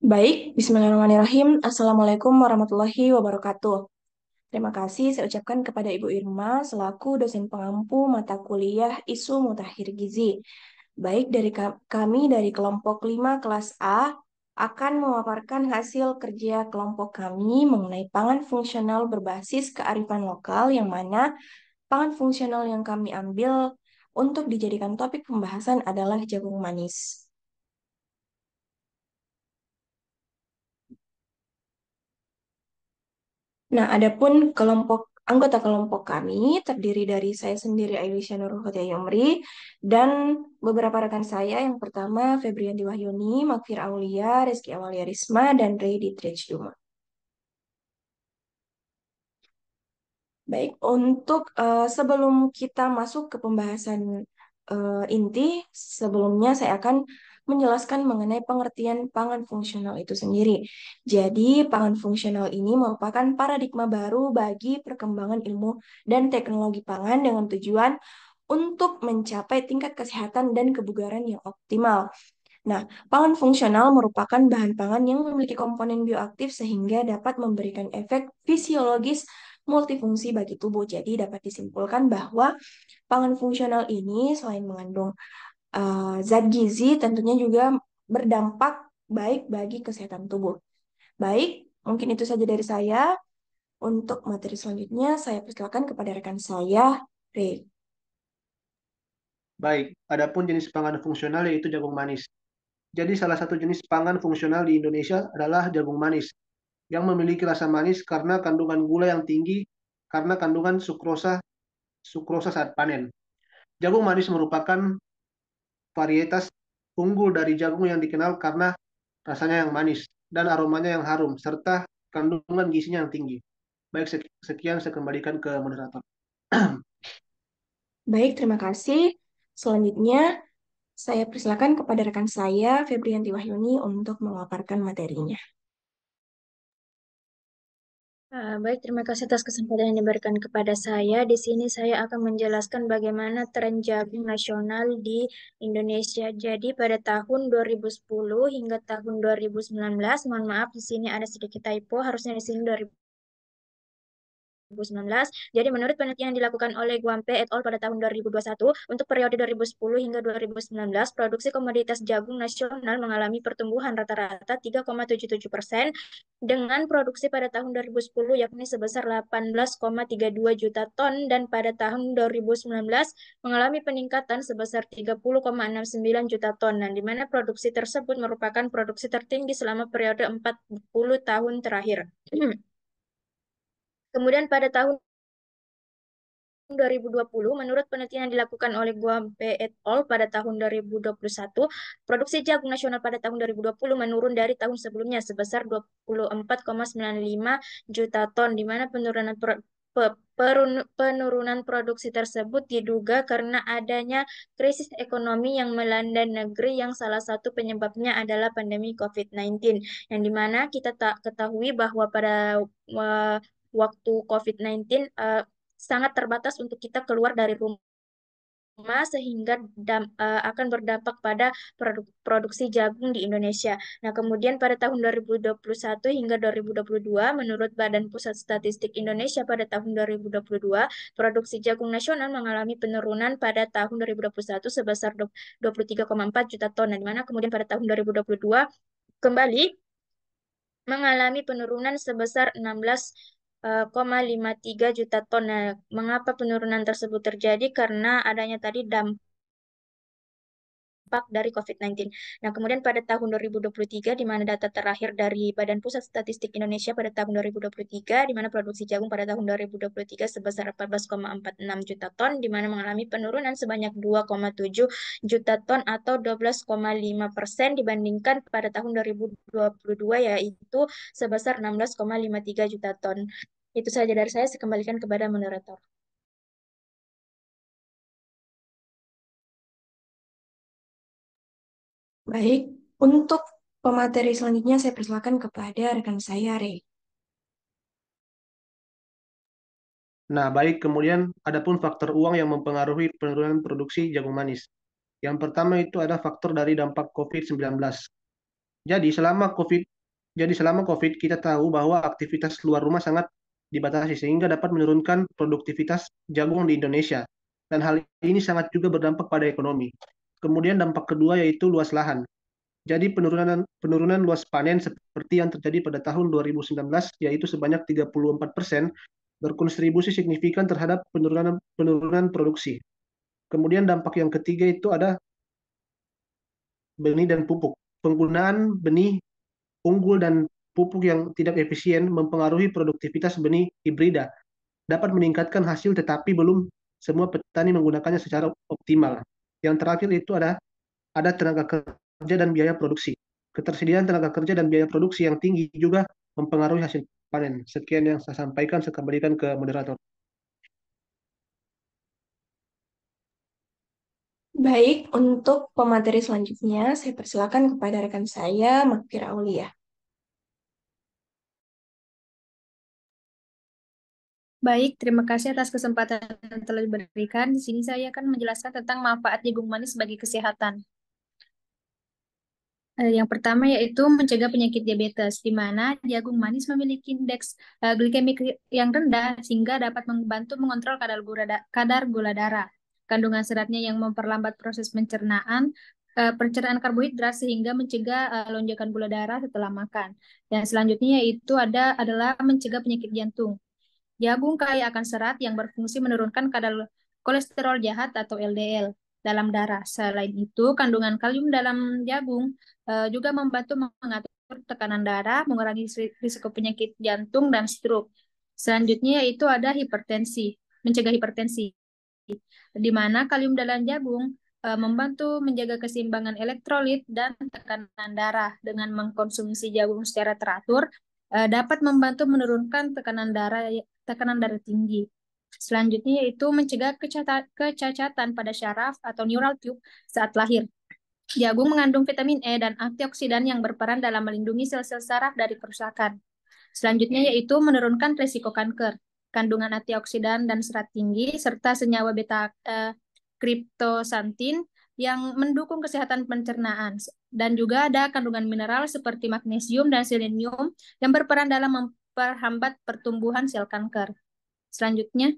Baik, Bismillahirrahmanirrahim. Assalamualaikum warahmatullahi wabarakatuh. Terima kasih saya ucapkan kepada Ibu Irma selaku dosen pengampu mata kuliah Isu Mutakhir Gizi. Baik, kami dari kelompok 5 kelas A akan memaparkan hasil kerja kelompok kami mengenai pangan fungsional berbasis kearifan lokal yang mana pangan fungsional yang kami ambil untuk dijadikan topik pembahasan adalah jagung manis. Nah, adapun anggota kelompok kami terdiri dari saya sendiri Ailisha Nurul Khotia Yumri dan beberapa rekan saya. Yang pertama Febrianti Wahyuni, Makfir Aulia, Rizky Awalia Risma, dan Ray Ditrejduma. Duma. Baik, untuk sebelum kita masuk ke pembahasan inti, sebelumnya saya akan menjelaskan mengenai pengertian pangan fungsional itu sendiri. Jadi, pangan fungsional ini merupakan paradigma baru bagi perkembangan ilmu dan teknologi pangan dengan tujuan untuk mencapai tingkat kesehatan dan kebugaran yang optimal. Nah, pangan fungsional merupakan bahan pangan yang memiliki komponen bioaktif sehingga dapat memberikan efek fisiologis multifungsi bagi tubuh. Jadi dapat disimpulkan bahwa pangan fungsional ini selain mengandung zat gizi, tentunya juga berdampak baik bagi kesehatan tubuh. Baik, mungkin itu saja dari saya. Untuk materi selanjutnya, saya persilakan kepada rekan saya, Ray. Baik, adapun jenis pangan fungsional yaitu jagung manis. Jadi salah satu jenis pangan fungsional di Indonesia adalah jagung manis yang memiliki rasa manis karena kandungan gula yang tinggi karena kandungan sukrosa saat panen. Jagung manis merupakan varietas unggul dari jagung yang dikenal karena rasanya yang manis dan aromanya yang harum serta kandungan gizinya yang tinggi. Baik, sekian saya kembalikan ke moderator. Baik, terima kasih. Selanjutnya, saya persilakan kepada rekan saya, Febrianti Wahyuni, untuk memaparkan materinya. Baik, terima kasih atas kesempatan yang diberikan kepada saya. Di sini saya akan menjelaskan bagaimana tren jagung nasional di Indonesia. Jadi pada tahun 2010 hingga tahun 2019, mohon maaf di sini ada sedikit typo, harusnya di sini 2019. Jadi menurut penelitian yang dilakukan oleh Guampe et al. Pada tahun 2021, untuk periode 2010 hingga 2019, produksi komoditas jagung nasional mengalami pertumbuhan rata-rata 3,77% dengan produksi pada tahun 2010 yakni sebesar 18,32 juta ton dan pada tahun 2019 mengalami peningkatan sebesar 30,69 juta ton, dan di mana produksi tersebut merupakan produksi tertinggi selama periode 40 tahun terakhir. Kemudian pada tahun 2020, menurut penelitian yang dilakukan oleh Guampe et al. Pada tahun 2021, produksi jagung nasional pada tahun 2020 menurun dari tahun sebelumnya sebesar 24,95 juta ton, di mana penurunan produksi tersebut diduga karena adanya krisis ekonomi yang melanda negeri yang salah satu penyebabnya adalah pandemi COVID-19. Yang dimana kita tak ketahui bahwa pada uh, waktu COVID-19 sangat terbatas untuk kita keluar dari rumah sehingga akan berdampak pada produksi jagung di Indonesia. Nah, kemudian pada tahun 2021 hingga 2022, menurut Badan Pusat Statistik Indonesia pada tahun 2022, produksi jagung nasional mengalami penurunan pada tahun 2021 sebesar 23,4 juta ton, di mana kemudian pada tahun 2022 kembali mengalami penurunan sebesar 16,53 juta ton. Nah, mengapa penurunan tersebut terjadi? Karena adanya tadi dampak dari COVID-19. Nah, kemudian pada tahun 2023, di mana data terakhir dari Badan Pusat Statistik Indonesia pada tahun 2023, di mana produksi jagung pada tahun 2023 sebesar 14,46 juta ton, di mana mengalami penurunan sebanyak 2,7 juta ton atau 12,5% dibandingkan pada tahun 2022, yaitu sebesar 16,53 juta ton. Itu saja dari saya kembalikan kepada moderator. Baik, untuk pemateri selanjutnya saya persilakan kepada rekan saya, Ray. Nah, baik, kemudian adapun faktor uang yang mempengaruhi penurunan produksi jagung manis. Yang pertama itu ada faktor dari dampak COVID-19. Jadi selama COVID, jadi selama COVID kita tahu bahwa aktivitas luar rumah sangat dibatasi sehingga dapat menurunkan produktivitas jagung di Indonesia. Dan hal ini sangat juga berdampak pada ekonomi. Kemudian dampak kedua yaitu luas lahan. Jadi penurunan penurunan luas panen seperti yang terjadi pada tahun 2019 yaitu sebanyak 34% berkontribusi signifikan terhadap penurunan penurunan produksi. Kemudian dampak yang ketiga itu ada benih dan pupuk. Penggunaan benih unggul dan pupuk yang tidak efisien mempengaruhi produktivitas benih hibrida. Dapat meningkatkan hasil tetapi belum semua petani menggunakannya secara optimal. Yang terakhir itu ada tenaga kerja dan biaya produksi. Ketersediaan tenaga kerja dan biaya produksi yang tinggi juga mempengaruhi hasil panen. Sekian yang saya sampaikan, saya kembalikan ke moderator. Baik, untuk pemateri selanjutnya, saya persilakan kepada rekan saya, Makfir Aulia. Baik, terima kasih atas kesempatan yang telah diberikan. Di sini saya akan menjelaskan tentang manfaat jagung manis bagi kesehatan. Yang pertama yaitu mencegah penyakit diabetes, di mana jagung manis memiliki indeks glikemik yang rendah sehingga dapat membantu mengontrol kadar gula darah. Kandungan seratnya yang memperlambat proses pencernaan karbohidrat sehingga mencegah lonjakan gula darah setelah makan. Dan selanjutnya yaitu adalah mencegah penyakit jantung. Jagung kaya akan serat yang berfungsi menurunkan kadar kolesterol jahat atau LDL dalam darah. Selain itu, kandungan kalium dalam jagung juga membantu mengatur tekanan darah, mengurangi risiko penyakit jantung dan stroke. Selanjutnya yaitu ada hipertensi, mencegah hipertensi, di mana kalium dalam jagung membantu menjaga keseimbangan elektrolit dan tekanan darah. Dengan mengkonsumsi jagung secara teratur, dapat membantu menurunkan tekanan darah tinggi. Selanjutnya yaitu mencegah kecacatan pada syaraf atau neural tube saat lahir. Jagung mengandung vitamin E dan antioksidan yang berperan dalam melindungi sel-sel saraf dari kerusakan. Selanjutnya yaitu menurunkan risiko kanker. Kandungan antioksidan dan serat tinggi serta senyawa beta kriptosantin yang mendukung kesehatan pencernaan. Dan juga ada kandungan mineral seperti magnesium dan selenium yang berperan dalam memperhambat pertumbuhan sel kanker. Selanjutnya,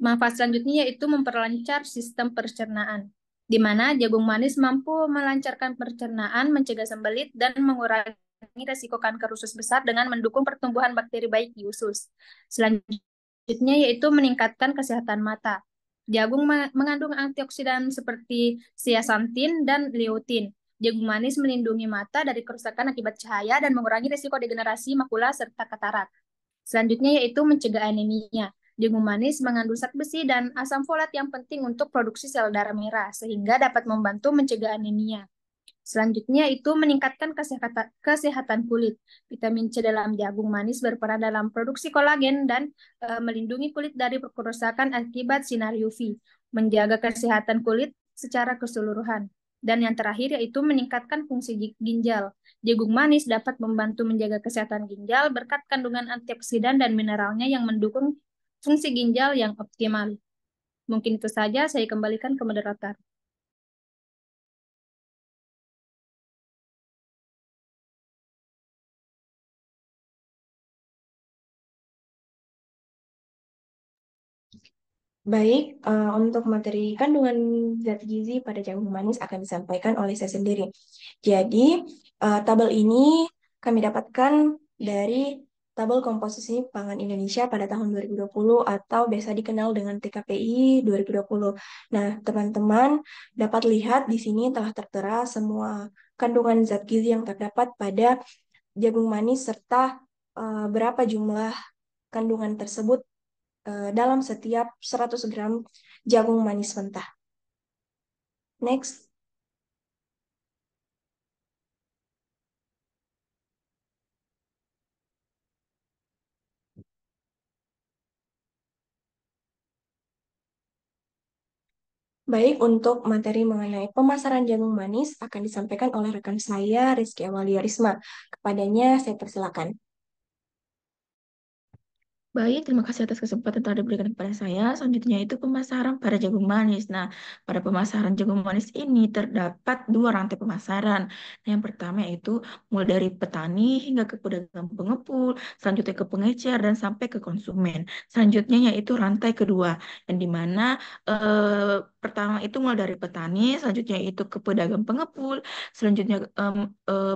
manfaat selanjutnya yaitu memperlancar sistem pencernaan, di mana jagung manis mampu melancarkan pencernaan, mencegah sembelit, dan mengurangi resiko kanker usus besar dengan mendukung pertumbuhan bakteri baik di usus. Selanjutnya yaitu meningkatkan kesehatan mata. Jagung mengandung antioksidan seperti zeaxanthin dan lutein. Jagung manis melindungi mata dari kerusakan akibat cahaya dan mengurangi risiko degenerasi makula serta katarak. Selanjutnya yaitu mencegah anemia. Jagung manis mengandung zat besi dan asam folat yang penting untuk produksi sel darah merah, sehingga dapat membantu mencegah anemia. Selanjutnya itu meningkatkan kesehatan kulit. Vitamin C dalam jagung manis berperan dalam produksi kolagen dan melindungi kulit dari kerusakan akibat sinar UV, menjaga kesehatan kulit secara keseluruhan. Dan yang terakhir yaitu meningkatkan fungsi ginjal. Jagung manis dapat membantu menjaga kesehatan ginjal berkat kandungan antioksidan dan mineralnya yang mendukung fungsi ginjal yang optimal. Mungkin itu saja, saya kembalikan ke moderator. Baik, untuk materi kandungan zat gizi pada jagung manis akan disampaikan oleh saya sendiri. Jadi, tabel ini kami dapatkan dari tabel komposisi pangan Indonesia pada tahun 2020 atau biasa dikenal dengan TKPI 2020. Nah, teman-teman dapat lihat di sini telah tertera semua kandungan zat gizi yang terdapat pada jagung manis serta berapa jumlah kandungan tersebut dalam setiap 100 gram jagung manis mentah. Next. Baik, untuk materi mengenai pemasaran jagung manis akan disampaikan oleh rekan saya, Rizky Awalia Risma. Kepadanya saya persilakan. Baik, terima kasih atas kesempatan telah diberikan kepada saya. Selanjutnya itu pemasaran pada jagung manis. Nah, pada pemasaran jagung manis ini terdapat dua rantai pemasaran. Nah, yang pertama yaitu mulai dari petani hingga ke pedagang pengepul, selanjutnya ke pengecer dan sampai ke konsumen. Selanjutnya yaitu rantai kedua, yang dimana pertama itu mulai dari petani, selanjutnya itu ke pedagang pengepul, selanjutnya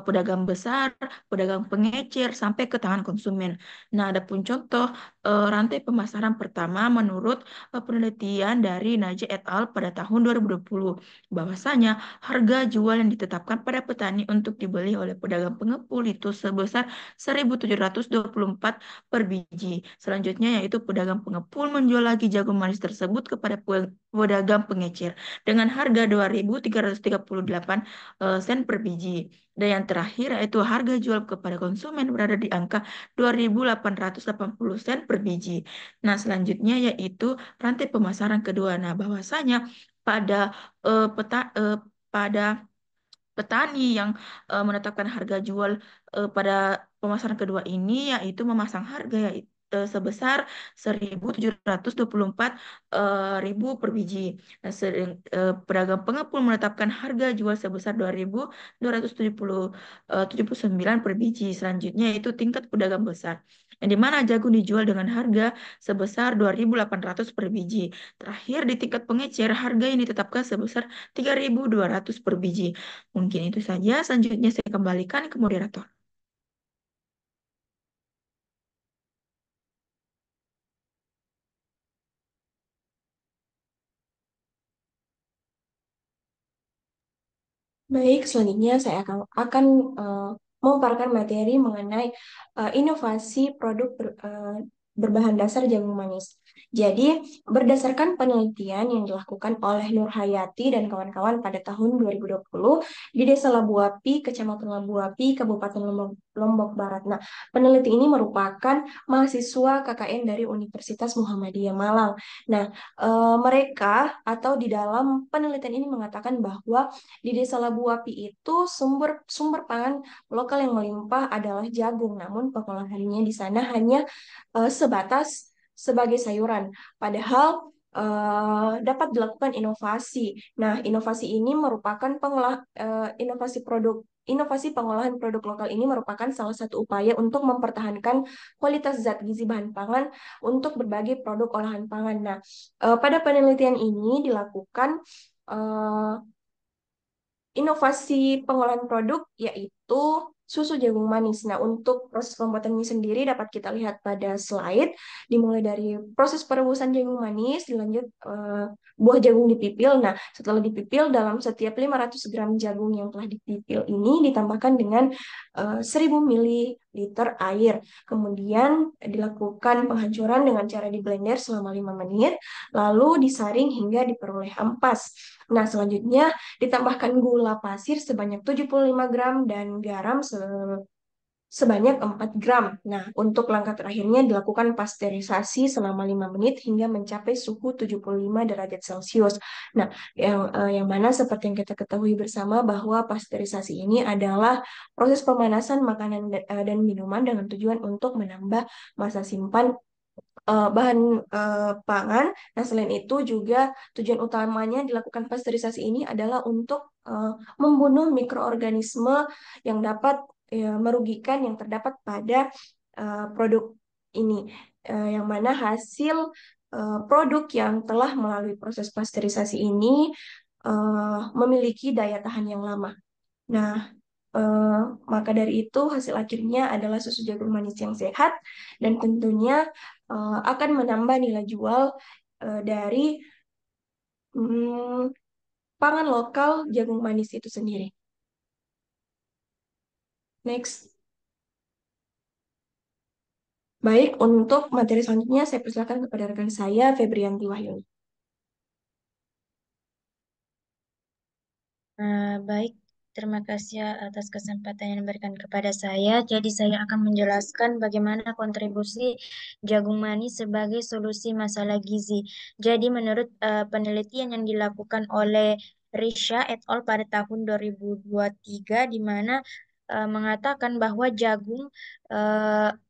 pedagang besar, pedagang pengecer sampai ke tangan konsumen. Nah, adapun contoh rantai pemasaran pertama menurut penelitian dari Naja et al. Pada tahun 2020 bahwasanya harga jual yang ditetapkan pada petani untuk dibeli oleh pedagang pengepul itu sebesar 1.724 per biji. Selanjutnya yaitu pedagang pengepul menjual lagi jagung manis tersebut kepada pedagang pengecer dengan harga 2.338 sen per biji. Dan yang terakhir yaitu harga jual kepada konsumen berada di angka 2.880 sen per biji. Nah, selanjutnya yaitu rantai pemasaran kedua. Nah, bahwasanya pada eh, peta eh, pada petani yang menetapkan harga jual pada pemasaran kedua ini yaitu memasang harga yaitu sebesar 1.724 ribu per biji. Nah, pedagang pengepul menetapkan harga jual sebesar 2.279 per biji. Selanjutnya yaitu tingkat pedagang besar. Yang dimana jagung dijual dengan harga sebesar 2.800 per biji. Terakhir di tingkat pengecer harga ini ditetapkan sebesar 3.200 per biji. Mungkin itu saja. Selanjutnya saya kembalikan ke moderator. Baik, selanjutnya saya akan memaparkan materi mengenai inovasi produk berbahan dasar jagung manis. Jadi, berdasarkan penelitian yang dilakukan oleh Nur Hayati dan kawan-kawan pada tahun 2020 di Desa Labuapi, Kecamatan Labuapi, Kabupaten Lombok Barat. Nah, peneliti ini merupakan mahasiswa KKN dari Universitas Muhammadiyah Malang. Nah, mereka atau di dalam penelitian ini mengatakan bahwa di Desa Labuapi itu sumber sumber pangan lokal yang melimpah adalah jagung, namun pengolahannya di sana hanya sebatas sebagai sayuran. Padahal dapat dilakukan inovasi. Nah, inovasi ini merupakan inovasi pengolahan produk lokal ini merupakan salah satu upaya untuk mempertahankan kualitas zat gizi bahan pangan untuk berbagai produk olahan pangan. Nah, pada penelitian ini dilakukan eh, inovasi pengolahan produk yaitu susu jagung manis. Nah, untuk proses pembuatan ini sendiri dapat kita lihat pada slide, dimulai dari proses perebusan jagung manis, dilanjut buah jagung dipipil. Nah, setelah dipipil dalam setiap 500 gram jagung yang telah dipipil ini ditambahkan dengan 1000 ml air. Kemudian dilakukan penghancuran dengan cara di blender selama 5 menit, lalu disaring hingga diperoleh ampas. Nah, selanjutnya ditambahkan gula pasir sebanyak 75 gram dan garam sebanyak 4 gram. Nah, untuk langkah terakhirnya dilakukan pasteurisasi selama 5 menit hingga mencapai suhu 75 derajat Celcius. Nah, yang mana seperti yang kita ketahui bersama bahwa pasteurisasi ini adalah proses pemanasan makanan dan minuman dengan tujuan untuk menambah masa simpan bahan pangan. Nah, selain itu juga tujuan utamanya dilakukan pasteurisasi ini adalah untuk membunuh mikroorganisme yang dapat merugikan yang terdapat pada produk ini. Yang mana hasil produk yang telah melalui proses pasteurisasi ini memiliki daya tahan yang lama. Nah, eh, maka dari itu hasil akhirnya adalah susu jagung manis yang sehat dan tentunya akan menambah nilai jual dari mm, pangan lokal jagung manis itu sendiri. Next. Baik, untuk materi selanjutnya saya persilakan kepada rekan saya, Febrianti Wahyuni. Baik, terima kasih atas kesempatan yang diberikan kepada saya. Jadi saya akan menjelaskan bagaimana kontribusi jagung manis sebagai solusi masalah gizi. Jadi menurut penelitian yang dilakukan oleh Risha et al. Pada tahun 2023, di mana mengatakan bahwa jagung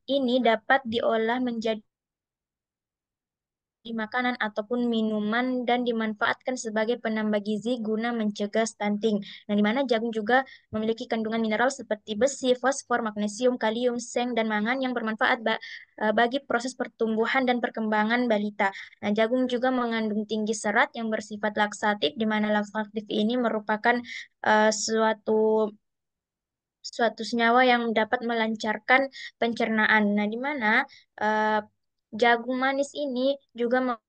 ini dapat diolah menjadi makanan ataupun minuman dan dimanfaatkan sebagai penambah gizi guna mencegah stunting. Nah, di mana jagung juga memiliki kandungan mineral seperti besi, fosfor, magnesium, kalium, seng, dan mangan yang bermanfaat bagi proses pertumbuhan dan perkembangan balita. Nah, jagung juga mengandung tinggi serat yang bersifat laksatif, di mana laksatif ini merupakan suatu suatu senyawa yang dapat melancarkan pencernaan. Nah, di mana eh, jagung manis ini juga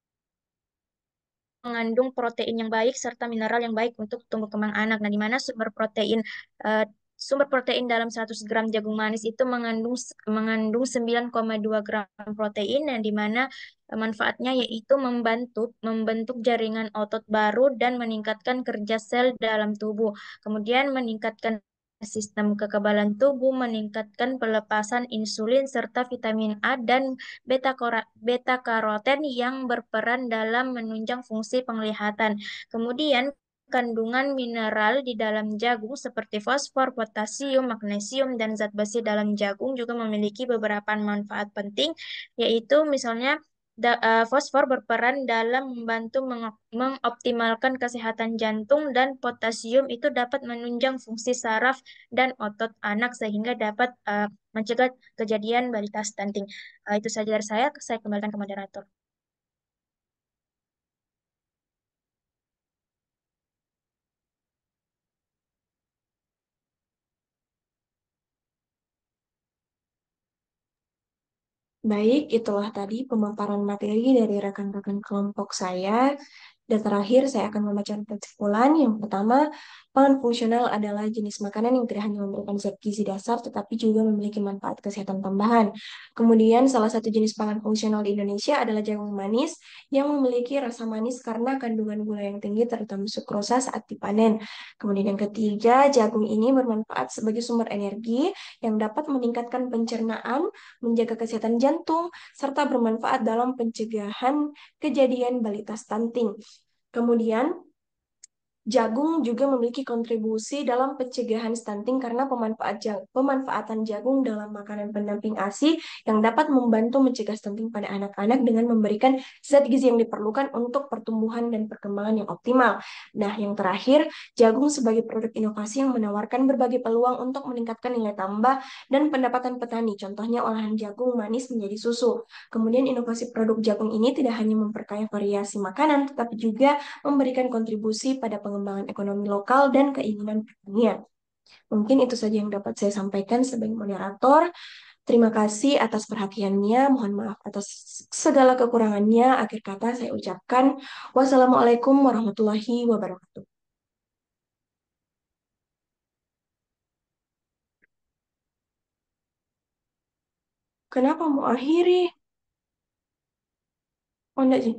mengandung protein yang baik serta mineral yang baik untuk tumbuh kembang anak. Nah, di mana eh, sumber protein dalam 100 gram jagung manis itu mengandung 9,2 gram protein, yang di mana manfaatnya yaitu membentuk jaringan otot baru dan meningkatkan kerja sel dalam tubuh. Kemudian meningkatkan sistem kekebalan tubuh, meningkatkan pelepasan insulin serta vitamin A dan beta karoten yang berperan dalam menunjang fungsi penglihatan. Kemudian kandungan mineral di dalam jagung seperti fosfor, potasium, magnesium, dan zat besi dalam jagung juga memiliki beberapa manfaat penting, yaitu misalnya fosfor berperan dalam membantu mengoptimalkan kesehatan jantung, dan potasium itu dapat menunjang fungsi saraf dan otot anak sehingga dapat mencegah kejadian balita stunting. Itu saja dari saya kembalikan ke moderator. Baik, itulah tadi pemaparan materi dari rekan-rekan kelompok saya. Dan terakhir, saya akan membacakan kesimpulan. Yang pertama, pangan fungsional adalah jenis makanan yang tidak hanya memberikan zat gizi dasar, tetapi juga memiliki manfaat kesehatan tambahan. Kemudian, salah satu jenis pangan fungsional di Indonesia adalah jagung manis, yang memiliki rasa manis karena kandungan gula yang tinggi, terutama sukrosa saat dipanen. Kemudian yang ketiga, jagung ini bermanfaat sebagai sumber energi yang dapat meningkatkan pencernaan, menjaga kesehatan jantung, serta bermanfaat dalam pencegahan kejadian balita stunting. Kemudian, jagung juga memiliki kontribusi dalam pencegahan stunting karena pemanfaatan jagung dalam makanan pendamping ASI yang dapat membantu mencegah stunting pada anak-anak dengan memberikan zat gizi yang diperlukan untuk pertumbuhan dan perkembangan yang optimal. Nah, yang terakhir, jagung sebagai produk inovasi yang menawarkan berbagai peluang untuk meningkatkan nilai tambah dan pendapatan petani. Contohnya olahan jagung manis menjadi susu. Kemudian inovasi produk jagung ini tidak hanya memperkaya variasi makanan, tetapi juga memberikan kontribusi pada pengembangan ekonomi lokal dan keinginan pertanian. Mungkin itu saja yang dapat saya sampaikan sebagai moderator. Terima kasih atas perhatiannya. Mohon maaf atas segala kekurangannya. Akhir kata saya ucapkan wassalamualaikum warahmatullahi wabarakatuh. Kenapa mau akhiri? Oh enggak sih.